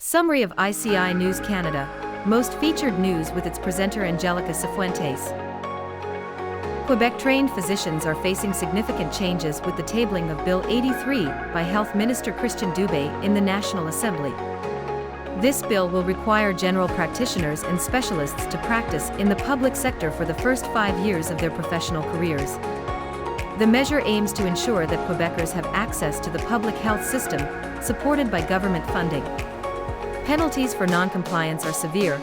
Summary of ICI News Canada, most featured news with its presenter Angelica Cifuentes. Quebec-trained physicians are facing significant changes with the tabling of Bill 83 by Health Minister Christian Dubé in the National Assembly. This bill will require general practitioners and specialists to practice in the public sector for the first 5 years of their professional careers. The measure aims to ensure that Quebecers have access to the public health system, supported by government funding. Penalties for non-compliance are severe,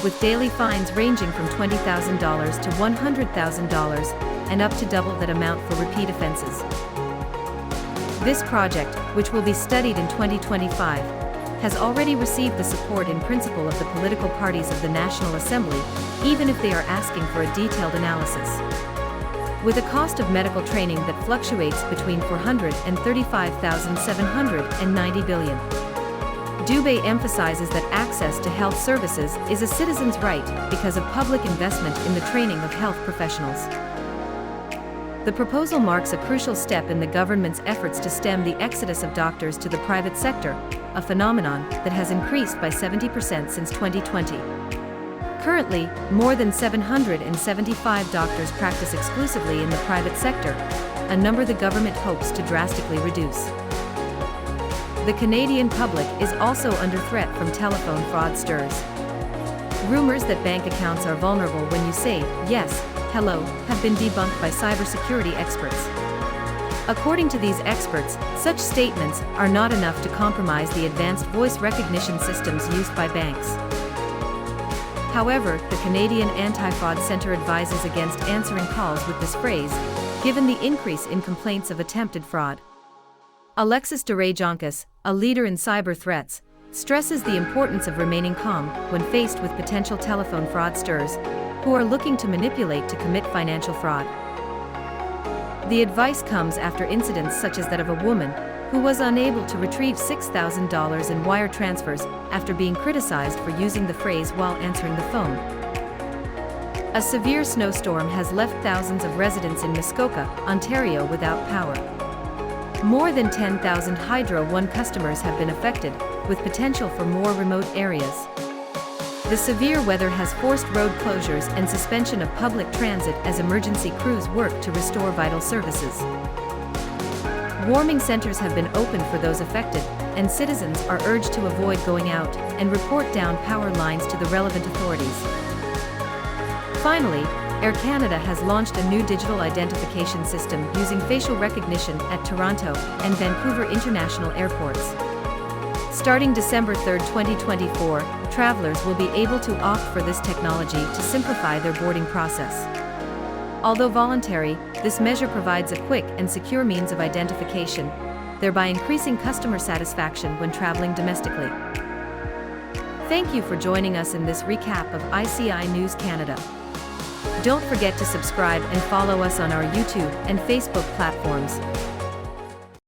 with daily fines ranging from $20,000 to $100,000 and up to double that amount for repeat offenses. This project, which will be studied in 2025, has already received the support in principle of the political parties of the National Assembly, even if they are asking for a detailed analysis. With a cost of medical training that fluctuates between $435,790 billion. Dubé emphasizes that access to health services is a citizen's right because of public investment in the training of health professionals. The proposal marks a crucial step in the government's efforts to stem the exodus of doctors to the private sector, a phenomenon that has increased by 70% since 2020. Currently, more than 775 doctors practice exclusively in the private sector, a number the government hopes to drastically reduce. The Canadian public is also under threat from telephone fraudsters. Rumors that bank accounts are vulnerable when you say, "Yes, hello," have been debunked by cybersecurity experts. According to these experts, such statements are not enough to compromise the advanced voice recognition systems used by banks. However, the Canadian Anti-Fraud Centre advises against answering calls with this phrase, given the increase in complaints of attempted fraud. Alexis Duray-Joncas, a leader in cyber threats, stresses the importance of remaining calm when faced with potential telephone fraudsters who are looking to manipulate to commit financial fraud. The advice comes after incidents such as that of a woman who was unable to retrieve $6,000 in wire transfers after being criticized for using the phrase while answering the phone. A severe snowstorm has left thousands of residents in Muskoka, Ontario without power. More than 10,000 Hydro One customers have been affected, with potential for more remote areas. The severe weather has forced road closures and suspension of public transit as emergency crews work to restore vital services. Warming centers have been opened for those affected, and citizens are urged to avoid going out and report down power lines to the relevant authorities. Finally, Air Canada has launched a new digital identification system using facial recognition at Toronto and Vancouver International Airports. Starting December 3, 2024, travelers will be able to opt for this technology to simplify their boarding process. Although voluntary, this measure provides a quick and secure means of identification, thereby increasing customer satisfaction when traveling domestically. Thank you for joining us in this recap of ICI News Canada. Don't forget to subscribe and follow us on our YouTube and Facebook platforms.